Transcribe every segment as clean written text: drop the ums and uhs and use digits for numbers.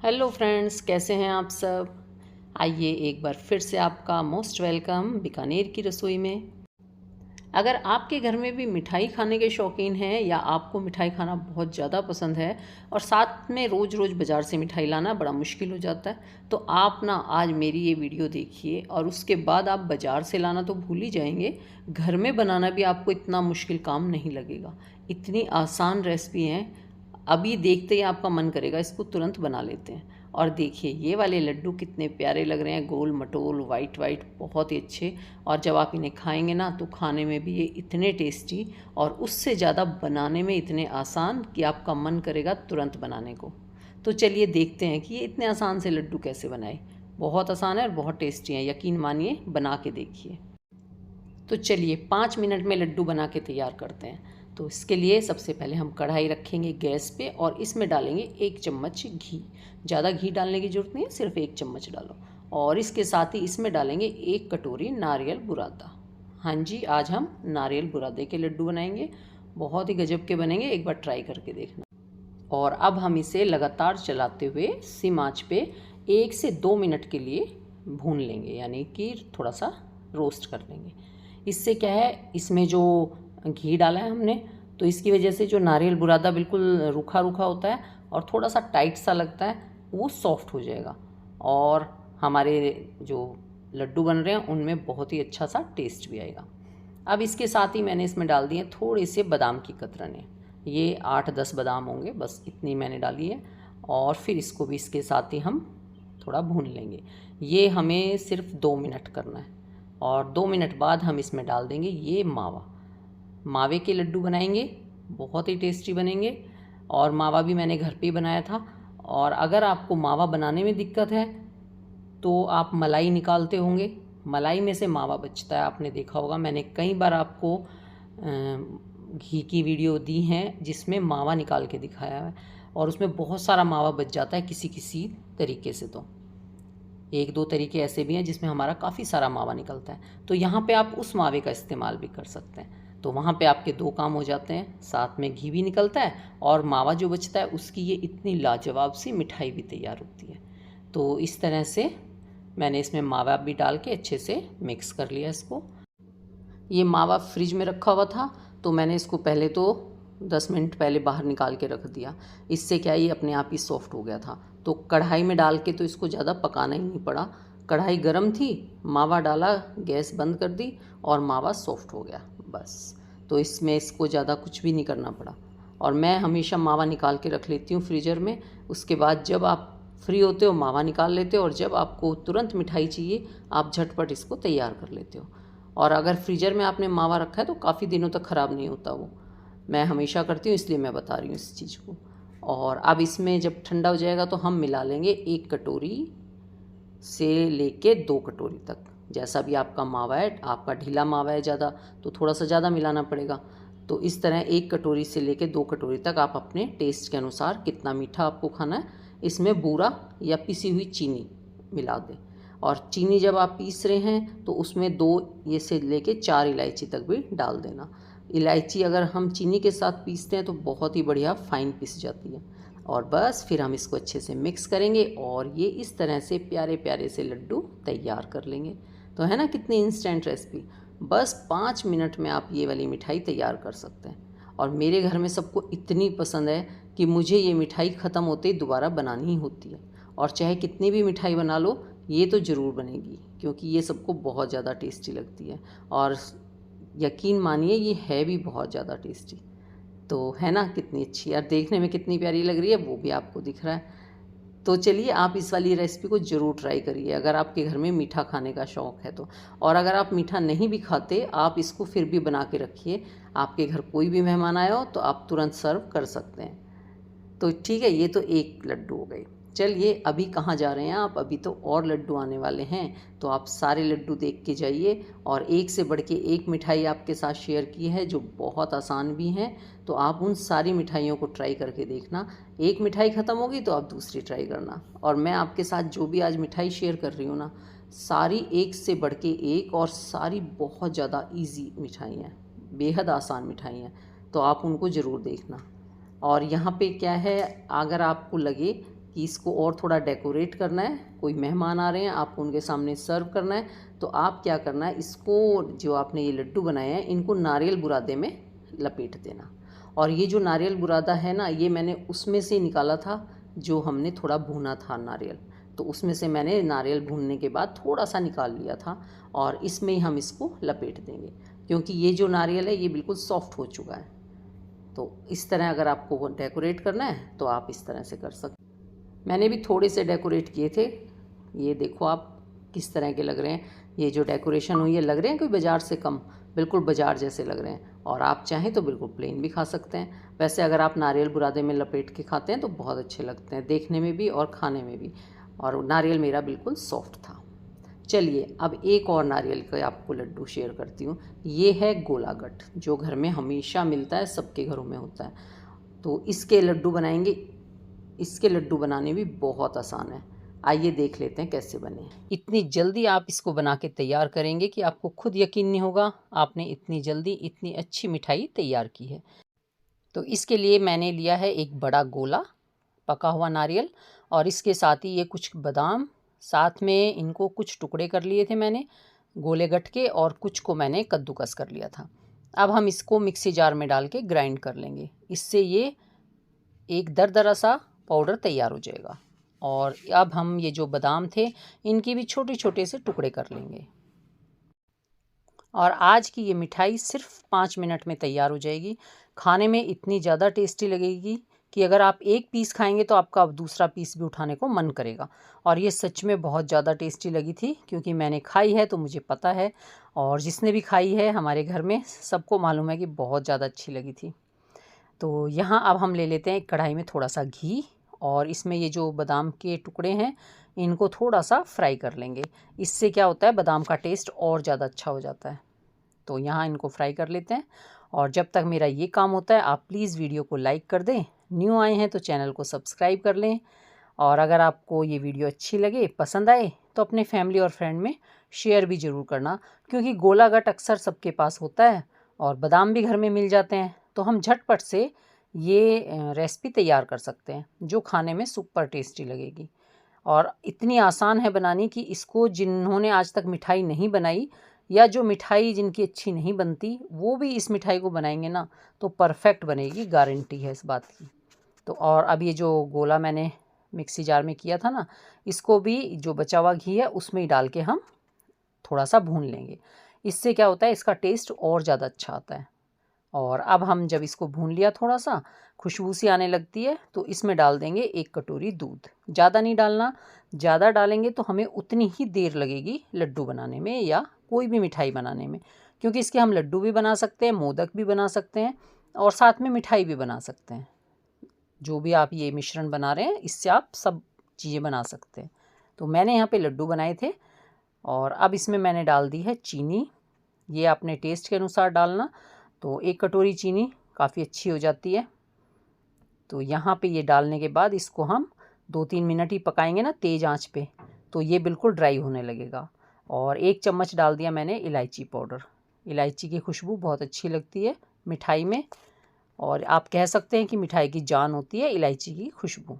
Hello friends, कैसे हैं आप सब। आइए एक बार फिर से आपका मोस्ट वेलकम बीकानेर की रसोई में। अगर आपके घर में भी मिठाई खाने के शौकीन हैं या आपको मिठाई खाना बहुत ज़्यादा पसंद है और साथ में रोज़ रोज़ बाज़ार से मिठाई लाना बड़ा मुश्किल हो जाता है, तो आप ना आज मेरी ये वीडियो देखिए और उसके बाद आप बाज़ार से लाना तो भूल ही जाएंगे। घर में बनाना भी आपको इतना मुश्किल काम नहीं लगेगा। इतनी आसान रेसिपी हैं, अभी देखते ही आपका मन करेगा इसको तुरंत बना लेते हैं। और देखिए ये वाले लड्डू कितने प्यारे लग रहे हैं, गोल मटोल वाइट वाइट, बहुत ही अच्छे। और जब आप इन्हें खाएंगे ना तो खाने में भी ये इतने टेस्टी और उससे ज़्यादा बनाने में इतने आसान कि आपका मन करेगा तुरंत बनाने को। तो चलिए देखते हैं कि ये इतने आसान से लड्डू कैसे बनाए। बहुत आसान है और बहुत टेस्टी हैं, यकीन मानिए, बना के देखिए। तो चलिए 5 मिनट में लड्डू बना के तैयार करते हैं। तो इसके लिए सबसे पहले हम कढ़ाई रखेंगे गैस पे और इसमें डालेंगे 1 चम्मच घी। ज़्यादा घी डालने की ज़रूरत नहीं है, सिर्फ 1 चम्मच डालो। और इसके साथ ही इसमें डालेंगे 1 कटोरी नारियल बुरादा। हाँ जी, आज हम नारियल बुरादे के लड्डू बनाएंगे, बहुत ही गजब के बनेंगे, एक बार ट्राई करके देखना। और अब हम इसे लगातार चलाते हुए सिम आंच पे 1 से 2 मिनट के लिए भून लेंगे, यानी कि थोड़ा सा रोस्ट कर लेंगे। इससे क्या है, इसमें जो घी डाला है हमने, तो इसकी वजह से जो नारियल बुरादा बिल्कुल रूखा रूखा होता है और थोड़ा सा टाइट सा लगता है, वो सॉफ्ट हो जाएगा और हमारे जो लड्डू बन रहे हैं उनमें बहुत ही अच्छा सा टेस्ट भी आएगा। अब इसके साथ ही मैंने इसमें डाल दिए थोड़े से बादाम की कतरनें, ये 8-10 बादाम होंगे, बस इतनी मैंने डाली है। और फिर इसको भी इसके साथ ही हम थोड़ा भून लेंगे। ये हमें सिर्फ 2 मिनट करना है। और 2 मिनट बाद हम इसमें डाल देंगे ये मावा। मावे के लड्डू बनाएंगे, बहुत ही टेस्टी बनेंगे। और मावा भी मैंने घर पे ही बनाया था। और अगर आपको मावा बनाने में दिक्कत है तो आप मलाई निकालते होंगे, मलाई में से मावा बचता है, आपने देखा होगा। मैंने कई बार आपको घी की वीडियो दी हैं जिसमें मावा निकाल के दिखाया है और उसमें बहुत सारा मावा बच जाता है किसी किसी तरीके से। तो 1-2 तरीके ऐसे भी हैं जिसमें हमारा काफ़ी सारा मावा निकलता है, तो यहाँ पे आप उस मावे का इस्तेमाल भी कर सकते हैं। तो वहाँ पे आपके 2 काम हो जाते हैं, साथ में घी भी निकलता है और मावा जो बचता है उसकी ये इतनी लाजवाब सी मिठाई भी तैयार होती है। तो इस तरह से मैंने इसमें मावा भी डाल के अच्छे से मिक्स कर लिया इसको। ये मावा फ्रिज में रखा हुआ था, तो मैंने इसको पहले तो 10 मिनट पहले बाहर निकाल के रख दिया। इससे क्या, ये अपने आप ही सॉफ्ट हो गया था। तो कढ़ाई में डाल के तो इसको ज़्यादा पकाना ही नहीं पड़ा। कढ़ाई गर्म थी, मावा डाला, गैस बंद कर दी और मावा सॉफ्ट हो गया, बस। तो इसमें इसको ज़्यादा कुछ भी नहीं करना पड़ा। और मैं हमेशा मावा निकाल के रख लेती हूँ फ्रीज़र में। उसके बाद जब आप फ्री होते हो मावा निकाल लेते हो और जब आपको तुरंत मिठाई चाहिए आप झटपट इसको तैयार कर लेते हो। और अगर फ्रीज़र में आपने मावा रखा है तो काफ़ी दिनों तक ख़राब नहीं होता वो। मैं हमेशा करती हूँ, इसलिए मैं बता रही हूँ इस चीज़ को। और अब इसमें जब ठंडा हो जाएगा तो हम मिला लेंगे 1 कटोरी से लेके 2 कटोरी तक, जैसा भी आपका मावा है। आपका ढीला मावा है ज़्यादा तो थोड़ा सा ज़्यादा मिलाना पड़ेगा। तो इस तरह 1 कटोरी से लेके 2 कटोरी तक आप अपने टेस्ट के अनुसार कितना मीठा आपको खाना है इसमें बूरा या पिसी हुई चीनी मिला दें। और चीनी जब आप पीस रहे हैं तो उसमें 2 ये से लेके 4 इलायची तक भी डाल देना। इलायची अगर हम चीनी के साथ पीसते हैं तो बहुत ही बढ़िया फाइन पिस जाती है। और बस फिर हम इसको अच्छे से मिक्स करेंगे और ये इस तरह से प्यारे प्यारे से लड्डू तैयार कर लेंगे। तो है ना कितनी इंस्टेंट रेसिपी, बस 5 मिनट में आप ये वाली मिठाई तैयार कर सकते हैं। और मेरे घर में सबको इतनी पसंद है कि मुझे ये मिठाई ख़त्म होते ही दोबारा बनानी ही होती है। और चाहे कितनी भी मिठाई बना लो ये तो ज़रूर बनेगी, क्योंकि ये सबको बहुत ज़्यादा टेस्टी लगती है। और यकीन मानिए ये है भी बहुत ज़्यादा टेस्टी। तो है ना कितनी अच्छी, और देखने में कितनी प्यारी लग रही है वो भी आपको दिख रहा है। तो चलिए आप इस वाली रेसिपी को ज़रूर ट्राई करिए अगर आपके घर में मीठा खाने का शौक़ है तो। और अगर आप मीठा नहीं भी खाते आप इसको फिर भी बना के रखिए, आपके घर कोई भी मेहमान आया हो तो आप तुरंत सर्व कर सकते हैं। तो ठीक है, ये तो एक लड्डू हो गए। चलिए अभी कहाँ जा रहे हैं आप, अभी तो और लड्डू आने वाले हैं, तो आप सारे लड्डू देख के जाइए। और एक से बढ़ के एक मिठाई आपके साथ शेयर की है जो बहुत आसान भी हैं, तो आप उन सारी मिठाइयों को ट्राई करके देखना। एक मिठाई ख़त्म होगी तो आप दूसरी ट्राई करना। और मैं आपके साथ जो भी आज मिठाई शेयर कर रही हूँ ना, सारी एक से बढ़ के एक और सारी बहुत ज़्यादा ईजी मिठाई हैं, बेहद आसान मिठाई हैं, तो आप उनको ज़रूर देखना। और यहाँ पे क्या है, अगर आपको लगे कि इसको और थोड़ा डेकोरेट करना है, कोई मेहमान आ रहे हैं, आपको उनके सामने सर्व करना है, तो आप क्या करना है, इसको जो आपने ये लड्डू बनाए हैं इनको नारियल बुरादे में लपेट देना। और ये जो नारियल बुरादा है ना, ये मैंने उसमें से निकाला था जो हमने थोड़ा भूना था नारियल, तो उसमें से मैंने नारियल भूनने के बाद थोड़ा सा निकाल लिया था और इसमें ही हम इसको लपेट देंगे, क्योंकि ये जो नारियल है ये बिल्कुल सॉफ्ट हो चुका है। तो इस तरह अगर आपको डेकोरेट करना है तो आप इस तरह से कर सकते। मैंने भी थोड़े से डेकोरेट किए थे, ये देखो आप किस तरह के लग रहे हैं। ये जो डेकोरेशन हुई है लग रहे हैं कोई बाज़ार से कम, बिल्कुल बाज़ार जैसे लग रहे हैं। और आप चाहें तो बिल्कुल प्लेन भी खा सकते हैं। वैसे अगर आप नारियल बुरादे में लपेट के खाते हैं तो बहुत अच्छे लगते हैं देखने में भी और खाने में भी। और नारियल मेरा बिल्कुल सॉफ्ट था। चलिए अब एक और नारियल का आपको लड्डू शेयर करती हूँ। ये है गोला गट्ट, जो घर में हमेशा मिलता है, सबके घरों में होता है। तो इसके लड्डू बनाएंगे। इसके लड्डू बनाने भी बहुत आसान है, आइए देख लेते हैं कैसे बने। इतनी जल्दी आप इसको बना के तैयार करेंगे कि आपको खुद यकीन नहीं होगा आपने इतनी जल्दी इतनी अच्छी मिठाई तैयार की है। तो इसके लिए मैंने लिया है एक बड़ा गोला पका हुआ नारियल, और इसके साथ ही ये कुछ बादाम, साथ में इनको कुछ टुकड़े कर लिए थे मैंने गोले गट्ट के, और कुछ को मैंने कद्दूकस कर लिया था। अब हम इसको मिक्सी जार में डाल के ग्राइंड कर लेंगे, इससे ये एक दरदरा सा पाउडर तैयार हो जाएगा। और अब हम ये जो बादाम थे इनकी भी छोटे छोटे से टुकड़े कर लेंगे। और आज की ये मिठाई सिर्फ 5 मिनट में तैयार हो जाएगी। खाने में इतनी ज़्यादा टेस्टी लगेगी कि अगर आप एक पीस खाएंगे तो आपका अब दूसरा पीस भी उठाने को मन करेगा। और ये सच में बहुत ज़्यादा टेस्टी लगी थी, क्योंकि मैंने खाई है तो मुझे पता है, और जिसने भी खाई है हमारे घर में सबको मालूम है कि बहुत ज़्यादा अच्छी लगी थी। तो यहाँ अब हम ले लेते हैं एक कढ़ाई में थोड़ा सा घी, और इसमें ये जो बादाम के टुकड़े हैं इनको थोड़ा सा फ्राई कर लेंगे। इससे क्या होता है, बादाम का टेस्ट और ज़्यादा अच्छा हो जाता है। तो यहाँ इनको फ्राई कर लेते हैं। और जब तक मेरा ये काम होता है आप प्लीज़ वीडियो को लाइक कर दें, न्यू आए हैं तो चैनल को सब्सक्राइब कर लें। और अगर आपको ये वीडियो अच्छी लगे, पसंद आए, तो अपने फैमिली और फ्रेंड में शेयर भी ज़रूर करना, क्योंकि गोला गट्ट अक्सर सबके पास होता है और बादाम भी घर में मिल जाते हैं। तो हम झटपट से ये रेसिपी तैयार कर सकते हैं जो खाने में सुपर टेस्टी लगेगी। और इतनी आसान है बनानी कि इसको जिन्होंने आज तक मिठाई नहीं बनाई, या जो मिठाई जिनकी अच्छी नहीं बनती, वो भी इस मिठाई को बनाएंगे ना तो परफेक्ट बनेगी, गारंटी है इस बात की। तो और अब ये जो गोला मैंने मिक्सी जार में किया था ना, इसको भी जो बचा हुआ घी है उसमें ही डाल के हम थोड़ा सा भून लेंगे। इससे क्या होता है, इसका टेस्ट और ज़्यादा अच्छा आता है। और अब हम जब इसको भून लिया, थोड़ा सा खुशबू सी आने लगती है, तो इसमें डाल देंगे 1 कटोरी दूध। ज़्यादा नहीं डालना, ज़्यादा डालेंगे तो हमें उतनी ही देर लगेगी लड्डू बनाने में या कोई भी मिठाई बनाने में, क्योंकि इसके हम लड्डू भी बना सकते हैं, मोदक भी बना सकते हैं, और साथ में मिठाई भी बना सकते हैं। जो भी आप ये मिश्रण बना रहे हैं इससे आप सब चीज़ें बना सकते हैं। तो मैंने यहाँ पे लड्डू बनाए थे। और अब इसमें मैंने डाल दी है चीनी, ये अपने टेस्ट के अनुसार डालना। तो 1 कटोरी चीनी काफ़ी अच्छी हो जाती है। तो यहाँ पे ये डालने के बाद इसको हम 2-3 मिनट ही पकाएंगे ना तेज़ आंच पे, तो ये बिल्कुल ड्राई होने लगेगा। और 1 चम्मच डाल दिया मैंने इलायची पाउडर। इलायची की खुशबू बहुत अच्छी लगती है मिठाई में, और आप कह सकते हैं कि मिठाई की जान होती है इलायची की खुशबू।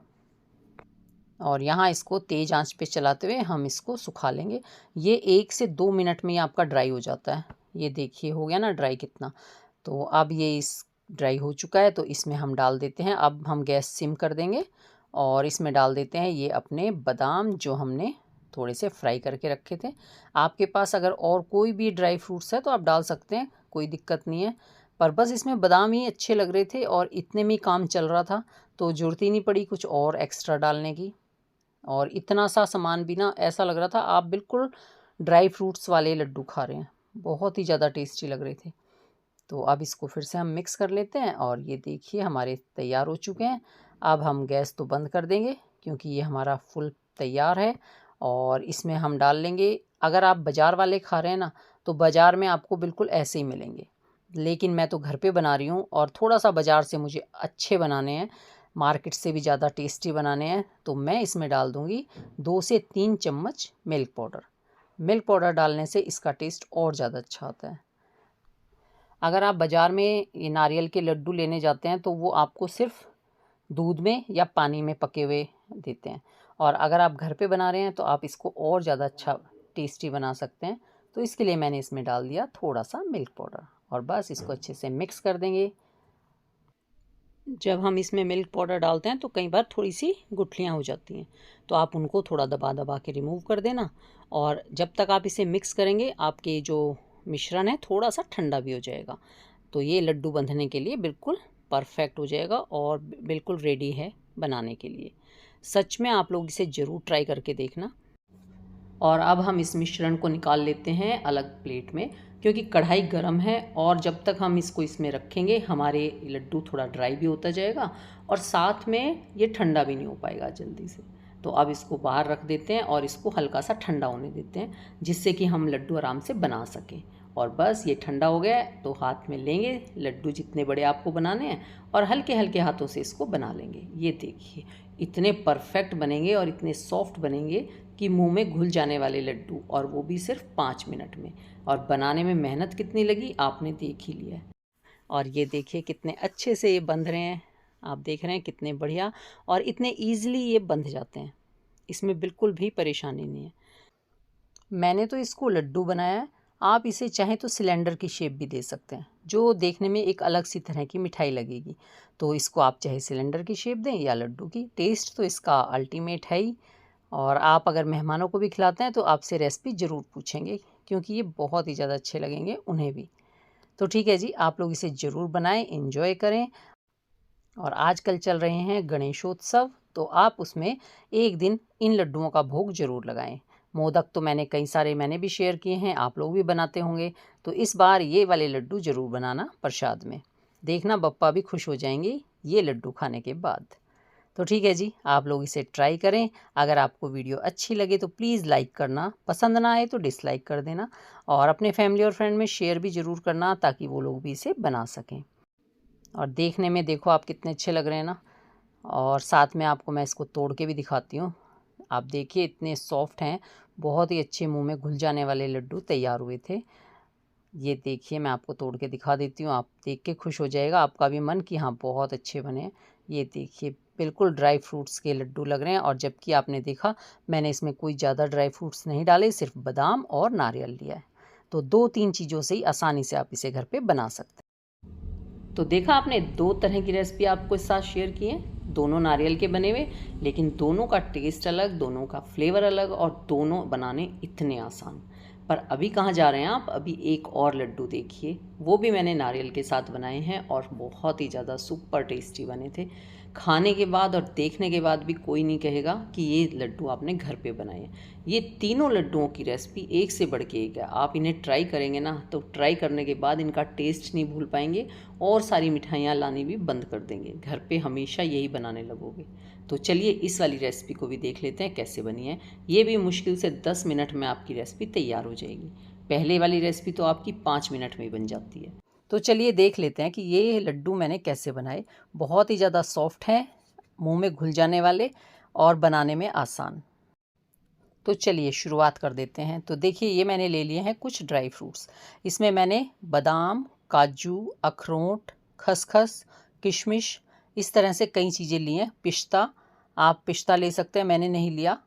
और यहाँ इसको तेज़ आंच पे चलाते हुए हम इसको सुखा लेंगे। ये 1 से 2 मिनट में ही आपका ड्राई हो जाता है। ये देखिए हो गया ना ड्राई कितना। तो अब ये इस ड्राई हो चुका है, तो इसमें हम डाल देते हैं, अब हम गैस सिम कर देंगे और इसमें डाल देते हैं ये अपने बादाम जो हमने थोड़े से फ्राई करके रखे थे। आपके पास अगर और कोई भी ड्राई फ्रूट्स है तो आप डाल सकते हैं, कोई दिक्कत नहीं है, पर बस इसमें बादाम ही अच्छे लग रहे थे और इतने में ही काम चल रहा था, तो ज़रूरत ही नहीं पड़ी कुछ और एक्स्ट्रा डालने की। और इतना सा सामान भी ना ऐसा लग रहा था आप बिल्कुल ड्राई फ्रूट्स वाले लड्डू खा रहे हैं, बहुत ही ज़्यादा टेस्टी लग रहे थे। तो अब इसको फिर से हम मिक्स कर लेते हैं, और ये देखिए हमारे तैयार हो चुके हैं। अब हम गैस तो बंद कर देंगे क्योंकि ये हमारा फुल तैयार है। और इसमें हम डाल लेंगे, अगर आप बाज़ार वाले खा रहे हैं ना तो बाज़ार में आपको बिल्कुल ऐसे ही मिलेंगे, लेकिन मैं तो घर पे बना रही हूँ और थोड़ा सा बाज़ार से मुझे अच्छे बनाने हैं, मार्केट से भी ज़्यादा टेस्टी बनाने हैं। तो मैं इसमें डाल दूँगी 2 से 3 चम्मच मिल्क पाउडर। मिल्क पाउडर डालने से इसका टेस्ट और ज़्यादा अच्छा आता है। अगर आप बाज़ार में ये नारियल के लड्डू लेने जाते हैं तो वो आपको सिर्फ दूध में या पानी में पके हुए देते हैं। और अगर आप घर पे बना रहे हैं तो आप इसको और ज़्यादा अच्छा टेस्टी बना सकते हैं। तो इसके लिए मैंने इसमें डाल दिया थोड़ा सा मिल्क पाउडर और बस इसको अच्छे से मिक्स कर देंगे। जब हम इसमें मिल्क पाउडर डालते हैं तो कई बार थोड़ी सी गुठलियाँ हो जाती हैं, तो आप उनको थोड़ा दबा दबा के रिमूव कर देना। और जब तक आप इसे मिक्स करेंगे आपके जो मिश्रण है थोड़ा सा ठंडा भी हो जाएगा, तो ये लड्डू बंधने के लिए बिल्कुल परफेक्ट हो जाएगा और बिल्कुल रेडी है बनाने के लिए। सच में आप लोग इसे ज़रूर ट्राई करके देखना। और अब हम इस मिश्रण को निकाल लेते हैं अलग प्लेट में, क्योंकि कढ़ाई गर्म है और जब तक हम इसको इसमें रखेंगे हमारे लड्डू थोड़ा ड्राई भी होता जाएगा और साथ में ये ठंडा भी नहीं हो पाएगा जल्दी से। तो अब इसको बाहर रख देते हैं और इसको हल्का सा ठंडा होने देते हैं, जिससे कि हम लड्डू आराम से बना सकें। और बस ये ठंडा हो गया है तो हाथ में लेंगे लड्डू जितने बड़े आपको बनाने हैं और हल्के हल्के हाथों से इसको बना लेंगे। ये देखिए इतने परफेक्ट बनेंगे और इतने सॉफ्ट बनेंगे कि मुंह में घुल जाने वाले लड्डू, और वो भी सिर्फ 5 मिनट में। और बनाने में मेहनत कितनी लगी आपने देख ही लिया है। और ये देखिए कितने अच्छे से ये बंध रहे हैं, आप देख रहे हैं कितने बढ़िया और इतने ईजिली ये बंध जाते हैं, इसमें बिल्कुल भी परेशानी नहीं है। मैंने तो इसको लड्डू बनाया है, आप इसे चाहें तो सिलेंडर की शेप भी दे सकते हैं, जो देखने में एक अलग सी तरह की मिठाई लगेगी। तो इसको आप चाहे सिलेंडर की शेप दें या लड्डू की, टेस्ट तो इसका अल्टीमेट है ही। और आप अगर मेहमानों को भी खिलाते हैं तो आपसे रेसिपी ज़रूर पूछेंगे, क्योंकि ये बहुत ही ज़्यादा अच्छे लगेंगे उन्हें भी। तो ठीक है जी, आप लोग इसे ज़रूर बनाएं, एंजॉय करें। और आजकल चल रहे हैं गणेशोत्सव, तो आप उसमें एक दिन इन लड्डुओं का भोग ज़रूर लगाएं। मोदक तो मैंने भी शेयर किए हैं, आप लोग भी बनाते होंगे। तो इस बार ये वाले लड्डू ज़रूर बनाना प्रसाद में, देखना बप्पा भी खुश हो जाएंगे ये लड्डू खाने के बाद। तो ठीक है जी, आप लोग इसे ट्राई करें। अगर आपको वीडियो अच्छी लगे तो प्लीज़ लाइक करना, पसंद ना आए तो डिसलाइक कर देना और अपने फैमिली और फ्रेंड में शेयर भी ज़रूर करना, ताकि वो लोग भी इसे बना सकें। और देखने में देखो आप कितने अच्छे लग रहे हैं ना, और साथ में आपको मैं इसको तोड़ के भी दिखाती हूँ। आप देखिए इतने सॉफ्ट हैं, बहुत ही अच्छे मुंह में घुल जाने वाले लड्डू तैयार हुए थे। ये देखिए मैं आपको तोड़ के दिखा देती हूँ, आप देख के खुश हो जाएगा आपका भी मन कि हाँ बहुत अच्छे बने हैं। ये देखिए बिल्कुल ड्राई फ्रूट्स के लड्डू लग रहे हैं, और जबकि आपने देखा मैंने इसमें कोई ज़्यादा ड्राई फ्रूट्स नहीं डाले, सिर्फ बादाम और नारियल लिया है। तो 2-3 चीज़ों से ही आसानी से आप इसे घर पे बना सकते हैं। तो देखा आपने, 2 तरह की रेसिपी आपको इस साथ शेयर की है, दोनों नारियल के बने हुए, लेकिन दोनों का टेस्ट अलग, दोनों का फ्लेवर अलग और दोनों बनाने इतने आसान। पर अभी कहाँ जा रहे हैं आप, अभी एक और लड्डू देखिए, वो भी मैंने नारियल के साथ बनाए हैं और बहुत ही ज़्यादा सुपर टेस्टी बने थे। खाने के बाद और देखने के बाद भी कोई नहीं कहेगा कि ये लड्डू आपने घर पे बनाए हैं। ये तीनों लड्डुओं की रेसिपी एक से बढ़ के एक है, आप इन्हें ट्राई करेंगे ना तो ट्राई करने के बाद इनका टेस्ट नहीं भूल पाएंगे और सारी मिठाइयाँ लानी भी बंद कर देंगे, घर पे हमेशा यही बनाने लगोगे। तो चलिए इस वाली रेसिपी को भी देख लेते हैं कैसे बनी है। ये भी मुश्किल से 10 मिनट में आपकी रेसिपी तैयार हो जाएगी। पहले वाली रेसिपी तो आपकी 5 मिनट में ही बन जाती है। तो चलिए देख लेते हैं कि ये लड्डू मैंने कैसे बनाए। बहुत ही ज़्यादा सॉफ्ट हैं, मुंह में घुल जाने वाले और बनाने में आसान। तो चलिए शुरुआत कर देते हैं। तो देखिए ये मैंने ले लिए हैं कुछ ड्राई फ्रूट्स। इसमें मैंने बादाम, काजू, अखरोट, खसखस, किशमिश, इस तरह से कई चीज़ें ली हैं। पिस्ता, आप पिस्ता ले सकते हैं, मैंने नहीं लिया,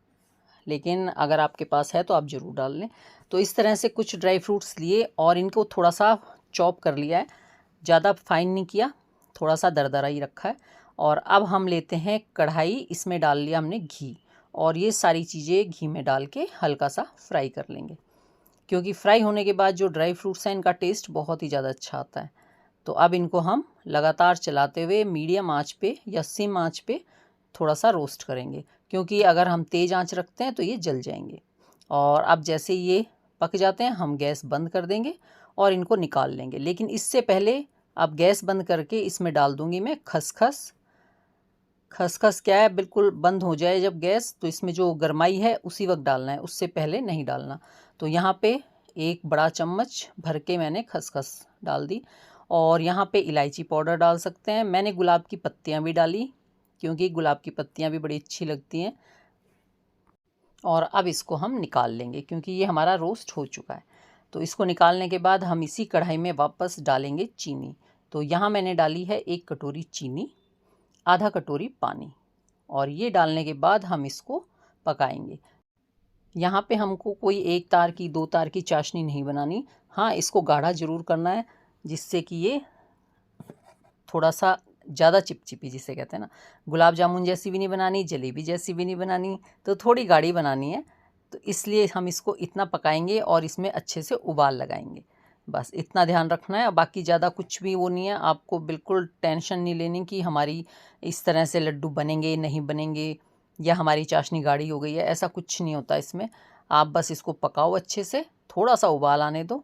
लेकिन अगर आपके पास है तो आप ज़रूर डाल लें। तो इस तरह से कुछ ड्राई फ्रूट्स लिए और इनको थोड़ा सा चॉप कर लिया है, ज़्यादा फाइन नहीं किया, थोड़ा सा दरदरा ही रखा है। और अब हम लेते हैं कढ़ाई, इसमें डाल लिया हमने घी, और ये सारी चीज़ें घी में डाल के हल्का सा फ्राई कर लेंगे, क्योंकि फ्राई होने के बाद जो ड्राई फ्रूट्स हैं इनका टेस्ट बहुत ही ज़्यादा अच्छा आता है। तो अब इनको हम लगातार चलाते हुए मीडियम आंच पे या सिम आंच पे थोड़ा सा रोस्ट करेंगे, क्योंकि अगर हम तेज़ आंच रखते हैं तो ये जल जाएंगे। और अब जैसे ये पक जाते हैं हम गैस बंद कर देंगे और इनको निकाल लेंगे। लेकिन इससे पहले अब गैस बंद करके इसमें डाल दूंगी मैं खसखस। खसखस क्या है, बिल्कुल बंद हो जाए जब गैस, तो इसमें जो गरमाई है उसी वक्त डालना है, उससे पहले नहीं डालना। तो यहाँ पे 1 बड़ा चम्मच भर के मैंने खसखस डाल दी। और यहाँ पे इलायची पाउडर डाल सकते हैं, मैंने गुलाब की पत्तियाँ भी डाली, क्योंकि गुलाब की पत्तियाँ भी बड़ी अच्छी लगती हैं। और अब इसको हम निकाल लेंगे, क्योंकि ये हमारा रोस्ट हो चुका है। तो इसको निकालने के बाद हम इसी कढ़ाई में वापस डालेंगे चीनी। तो यहाँ मैंने डाली है 1 कटोरी चीनी, आधा कटोरी पानी, और ये डालने के बाद हम इसको पकाएंगे। यहाँ पे हमको कोई 1 तार की 2 तार की चाशनी नहीं बनानी। हाँ, इसको गाढ़ा ज़रूर करना है, जिससे कि ये थोड़ा सा ज़्यादा चिपचिपी, जिसे कहते हैं ना, गुलाब जामुन जैसी भी नहीं बनानी, जलेबी जैसी भी नहीं बनानी, तो थोड़ी गाढ़ी बनानी है। तो इसलिए हम इसको इतना पकाएंगे और इसमें अच्छे से उबाल लगाएंगे। बस इतना ध्यान रखना है, बाकी ज़्यादा कुछ भी वो नहीं है। आपको बिल्कुल टेंशन नहीं लेनी कि हमारी इस तरह से लड्डू बनेंगे नहीं बनेंगे, या हमारी चाशनी गाढ़ी हो गई है, ऐसा कुछ नहीं होता इसमें। आप बस इसको पकाओ अच्छे से, थोड़ा सा उबाल आने दो।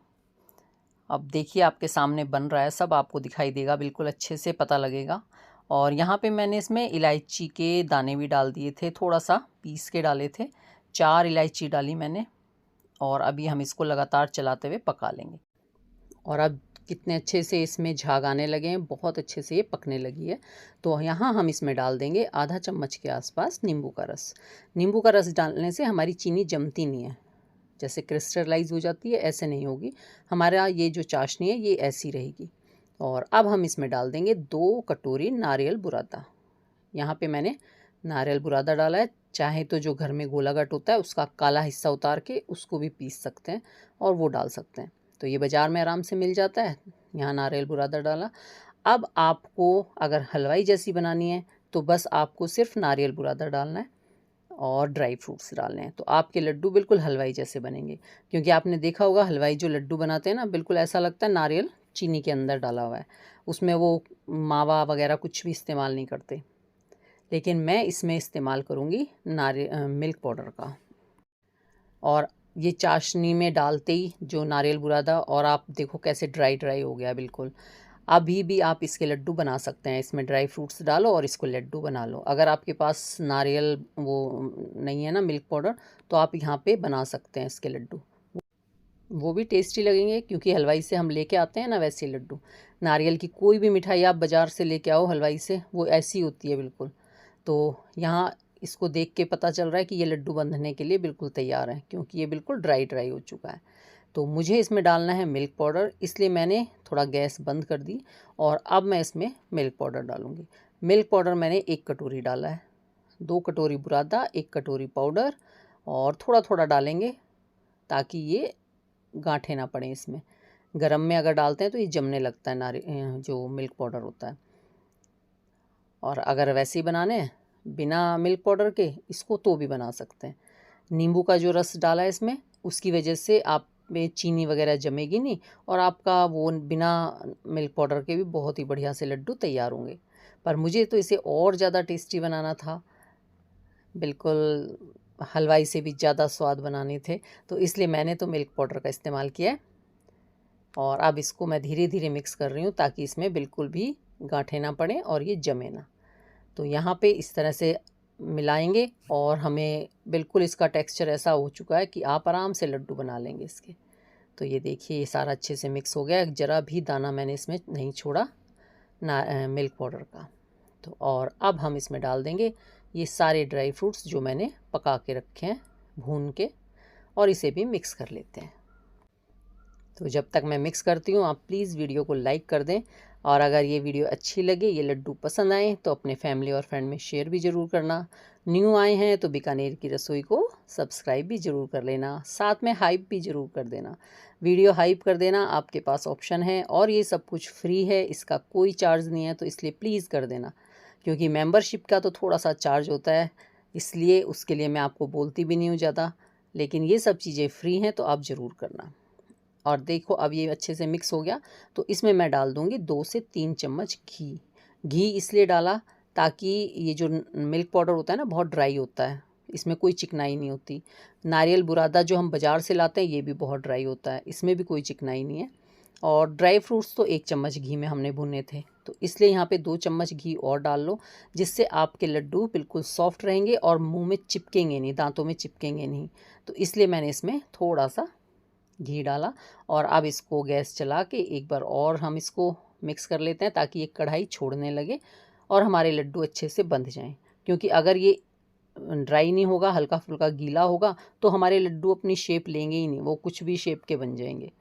अब देखिए आपके सामने बन रहा है, सब आपको दिखाई देगा, बिल्कुल अच्छे से पता लगेगा। और यहाँ पे मैंने इसमें इलायची के दाने भी डाल दिए थे, थोड़ा सा पीस के डाले थे, 4 इलायची डाली मैंने। और अभी हम इसको लगातार चलाते हुए पका लेंगे। और अब कितने अच्छे से इसमें झाग आने लगे हैं, बहुत अच्छे से ये पकने लगी है। तो यहाँ हम इसमें डाल देंगे आधा चम्मच के आसपास नींबू का रस। नींबू का रस डालने से हमारी चीनी जमती नहीं है, जैसे क्रिस्टलाइज हो जाती है ऐसे नहीं होगी। हमारा ये जो चाशनी है ये ऐसी रहेगी। और अब हम इसमें डाल देंगे 2 कटोरी नारियल बुरादा। यहाँ पे मैंने नारियल बुरादा डाला है। चाहे तो जो घर में गोलागट होता है उसका काला हिस्सा उतार के उसको भी पीस सकते हैं और वो डाल सकते हैं, तो ये बाज़ार में आराम से मिल जाता है। यहाँ नारियल बुरादा डाला। अब आपको अगर हलवाई जैसी बनानी है तो बस आपको सिर्फ नारियल बुरादा डालना है और ड्राई फ्रूट्स डालने हैं, तो आपके लड्डू बिल्कुल हलवाई जैसे बनेंगे। क्योंकि आपने देखा होगा हलवाई जो लड्डू बनाते हैं ना, बिल्कुल ऐसा लगता है नारियल चीनी के अंदर डाला हुआ है, उसमें वो मावा वगैरह कुछ भी इस्तेमाल नहीं करते। लेकिन मैं इसमें इस्तेमाल करूँगी मिल्क पाउडर का। और ये चाशनी में डालते ही जो नारियल बुरादा, और आप देखो कैसे ड्राई ड्राई हो गया बिल्कुल। अभी भी आप इसके लड्डू बना सकते हैं, इसमें ड्राई फ्रूट्स डालो और इसको लड्डू बना लो। अगर आपके पास नारियल वो नहीं है ना मिल्क पाउडर, तो आप यहाँ पे बना सकते हैं इसके लड्डू, वो भी टेस्टी लगेंगे। क्योंकि हलवाई से हम लेके आते हैं ना वैसे लड्डू, नारियल की कोई भी मिठाई आप बाज़ार से लेके आओ हलवाई से, वो ऐसी होती है बिल्कुल। तो यहाँ इसको देख के पता चल रहा है कि ये लड्डू बनने के लिए बिल्कुल तैयार है, क्योंकि ये बिल्कुल ड्राई ड्राई हो चुका है। तो मुझे इसमें डालना है मिल्क पाउडर, इसलिए मैंने थोड़ा गैस बंद कर दी और अब मैं इसमें मिल्क पाउडर डालूँगी। मिल्क पाउडर मैंने 1 कटोरी डाला है, 2 कटोरी बुरादा, 1 कटोरी पाउडर, और थोड़ा थोड़ा डालेंगे ताकि ये गांठें ना पड़ें इसमें। गरम में अगर डालते हैं तो ये जमने लगता है जो मिल्क पाउडर होता है। और अगर वैसे ही बनाने हैं बिना मिल्क पाउडर के इसको, तो भी बना सकते हैं। नींबू का जो रस डाला है इसमें, उसकी वजह से आप में चीनी वगैरह जमेगी नहीं, और आपका वो बिना मिल्क पाउडर के भी बहुत ही बढ़िया से लड्डू तैयार होंगे। पर मुझे तो इसे और ज़्यादा टेस्टी बनाना था, बिल्कुल हलवाई से भी ज़्यादा स्वाद बनाने थे, तो इसलिए मैंने तो मिल्क पाउडर का इस्तेमाल किया है। और अब इसको मैं धीरे धीरे मिक्स कर रही हूँ ताकि इसमें बिल्कुल भी गांठें ना पड़ें और ये जमे ना। तो यहाँ पे इस तरह से मिलाएंगे और हमें बिल्कुल इसका टेक्सचर ऐसा हो चुका है कि आप आराम से लड्डू बना लेंगे इसके। तो ये देखिए ये सारा अच्छे से मिक्स हो गया, ज़रा भी दाना मैंने इसमें नहीं छोड़ा ना मिल्क पाउडर का। तो और अब हम इसमें डाल देंगे ये सारे ड्राई फ्रूट्स जो मैंने पका के रखे हैं भून के, और इसे भी मिक्स कर लेते हैं। तो जब तक मैं मिक्स करती हूँ आप प्लीज़ वीडियो को लाइक कर दें, और अगर ये वीडियो अच्छी लगे, ये लड्डू पसंद आए, तो अपने फैमिली और फ्रेंड में शेयर भी ज़रूर करना। न्यू आए हैं तो बीकानेर की रसोई को सब्सक्राइब भी ज़रूर कर लेना, साथ में हाइप भी ज़रूर कर देना। वीडियो हाइप कर देना आपके पास ऑप्शन है, और ये सब कुछ फ्री है, इसका कोई चार्ज नहीं है, तो इसलिए प्लीज़ कर देना। क्योंकि मेंबरशिप का तो थोड़ा सा चार्ज होता है, इसलिए उसके लिए मैं आपको बोलती भी नहीं हूँ ज़्यादा, लेकिन ये सब चीज़ें फ्री हैं तो आप ज़रूर करना। और देखो अब ये अच्छे से मिक्स हो गया, तो इसमें मैं डाल दूँगी 2 से 3 चम्मच घी। घी इसलिए डाला ताकि ये जो मिल्क पाउडर होता है ना बहुत ड्राई होता है, इसमें कोई चिकनाई नहीं होती। नारियल बुरादा जो हम बाज़ार से लाते हैं ये भी बहुत ड्राई होता है, इसमें भी कोई चिकनाई नहीं है। और ड्राई फ्रूट्स तो 1 चम्मच घी में हमने भुने थे, तो इसलिए यहाँ पे 2 चम्मच घी और डाल लो, जिससे आपके लड्डू बिल्कुल सॉफ्ट रहेंगे और मुंह में चिपकेंगे नहीं, दांतों में चिपकेंगे नहीं। तो इसलिए मैंने इसमें थोड़ा सा घी डाला। और अब इसको गैस चला के एक बार और हम इसको मिक्स कर लेते हैं ताकि ये कढ़ाई छोड़ने लगे और हमारे लड्डू अच्छे से बंध जाएं। क्योंकि अगर ये ड्राई नहीं होगा, हल्का फुल्का गीला होगा, तो हमारे लड्डू अपनी शेप लेंगे ही नहीं, वो कुछ भी शेप के बन जाएंगे।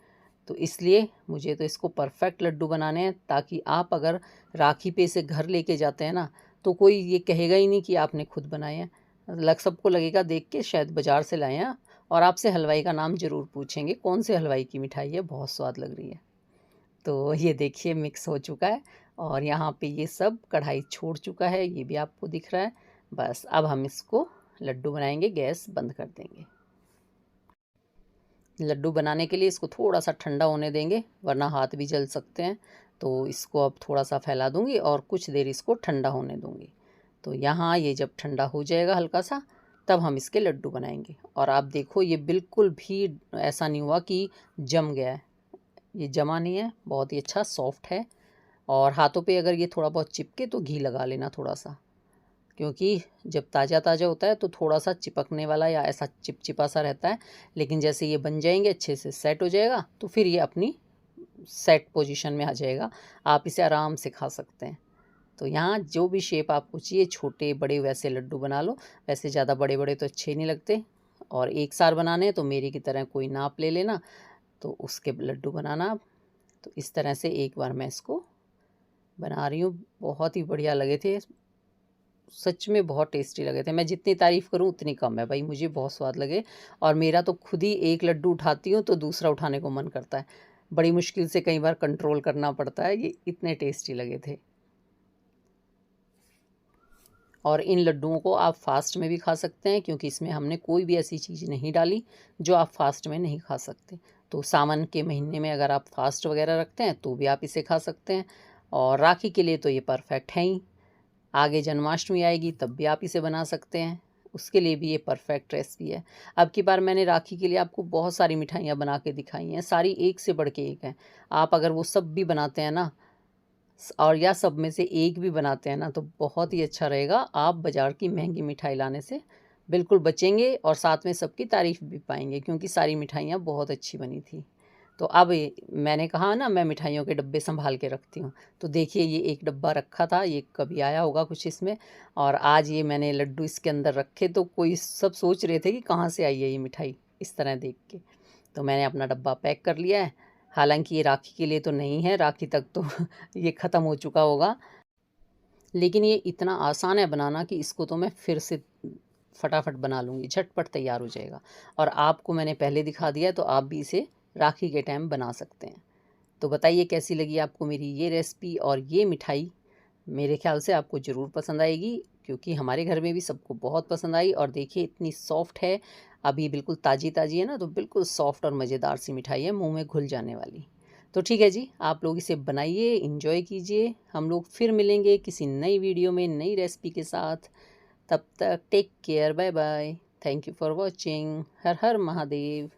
तो इसलिए मुझे तो इसको परफेक्ट लड्डू बनाने हैं, ताकि आप अगर राखी पे इसे घर लेके जाते हैं ना, तो कोई ये कहेगा ही नहीं कि आपने खुद बनाए हैं। सबको लगेगा देख के शायद बाज़ार से लाए हैं, और आपसे हलवाई का नाम ज़रूर पूछेंगे, कौन से हलवाई की मिठाई है, बहुत स्वाद लग रही है। तो ये देखिए मिक्स हो चुका है, और यहाँ पे ये सब कढ़ाई छोड़ चुका है, ये भी आपको दिख रहा है। बस अब हम इसको लड्डू बनाएंगे, गैस बंद कर देंगे। लड्डू बनाने के लिए इसको थोड़ा सा ठंडा होने देंगे, वरना हाथ भी जल सकते हैं। तो इसको अब थोड़ा सा फैला दूंगी और कुछ देर इसको ठंडा होने दूंगी। तो यहाँ ये जब ठंडा हो जाएगा हल्का सा, तब हम इसके लड्डू बनाएंगे। और आप देखो ये बिल्कुल भी ऐसा नहीं हुआ कि जम गया है, ये जमा नहीं है, बहुत ही अच्छा सॉफ्ट है। और हाथों पे अगर ये थोड़ा बहुत चिपके तो घी लगा लेना थोड़ा सा, क्योंकि जब ताज़ा ताज़ा होता है तो थोड़ा सा चिपकने वाला या ऐसा चिपचिपा सा रहता है। लेकिन जैसे ये बन जाएंगे, अच्छे से सेट हो जाएगा, तो फिर ये अपनी सेट पोजीशन में आ जाएगा, आप इसे आराम से खा सकते हैं। तो यहाँ जो भी शेप आपको चाहिए, छोटे बड़े वैसे लड्डू बना लो। वैसे ज़्यादा बड़े बड़े तो अच्छे नहीं लगते, और एक सार बनाने हैं तो मेरी की तरह कोई नाप ले लेना, तो उसके लड्डू बनाना आप। तो इस तरह से एक बार मैं इसको बना रही हूँ। बहुत ही बढ़िया लगे थे, सच में बहुत टेस्टी लगे थे। मैं जितनी तारीफ़ करूँ उतनी कम है भाई, मुझे बहुत स्वाद लगे। और मेरा तो खुद ही एक लड्डू उठाती हूँ तो दूसरा उठाने को मन करता है, बड़ी मुश्किल से कई बार कंट्रोल करना पड़ता है, ये इतने टेस्टी लगे थे। और इन लड्डुओं को आप फास्ट में भी खा सकते हैं, क्योंकि इसमें हमने कोई भी ऐसी चीज़ नहीं डाली जो आप फास्ट में नहीं खा सकते। तो सावन के महीने में अगर आप फास्ट वगैरह रखते हैं तो भी आप इसे खा सकते हैं, और राखी के लिए तो ये परफेक्ट है ही। आगे जन्माष्टमी आएगी तब भी आप इसे बना सकते हैं, उसके लिए भी ये परफेक्ट रेसिपी है। अब की बार मैंने राखी के लिए आपको बहुत सारी मिठाइयाँ बना के दिखाई हैं, सारी एक से बढ़ के एक हैं। आप अगर वो सब भी बनाते हैं ना, और या सब में से एक भी बनाते हैं ना, तो बहुत ही अच्छा रहेगा। आप बाज़ार की महंगी मिठाई लाने से बिल्कुल बचेंगे, और साथ में सबकी तारीफ़ भी पाएंगे, क्योंकि सारी मिठाइयाँ बहुत अच्छी बनी थी। तो अब मैंने कहा ना, मैं मिठाइयों के डब्बे संभाल के रखती हूँ। तो देखिए ये एक डब्बा रखा था, ये कभी आया होगा कुछ इसमें, और आज ये मैंने लड्डू इसके अंदर रखे, तो कोई सब सोच रहे थे कि कहाँ से आई है ये मिठाई, इस तरह देख के। तो मैंने अपना डब्बा पैक कर लिया है। हालांकि ये राखी के लिए तो नहीं है, राखी तक तो ये ख़त्म हो चुका होगा, लेकिन ये इतना आसान है बनाना कि इसको तो मैं फिर से फटाफट बना लूँगी, झटपट तैयार हो जाएगा। और आपको मैंने पहले दिखा दिया, तो आप भी इसे राखी के टाइम बना सकते हैं। तो बताइए कैसी लगी आपको मेरी ये रेसिपी और ये मिठाई। मेरे ख्याल से आपको ज़रूर पसंद आएगी, क्योंकि हमारे घर में भी सबको बहुत पसंद आई। और देखिए इतनी सॉफ्ट है, अभी बिल्कुल ताज़ी ताज़ी है ना, तो बिल्कुल सॉफ्ट और मज़ेदार सी मिठाई है, मुंह में घुल जाने वाली। तो ठीक है जी, आप लोग इसे बनाइए, इंजॉय कीजिए। हम लोग फिर मिलेंगे किसी नई वीडियो में नई रेसिपी के साथ। तब तक take care, bye bye, thank you for watching. Har Har Mahadev.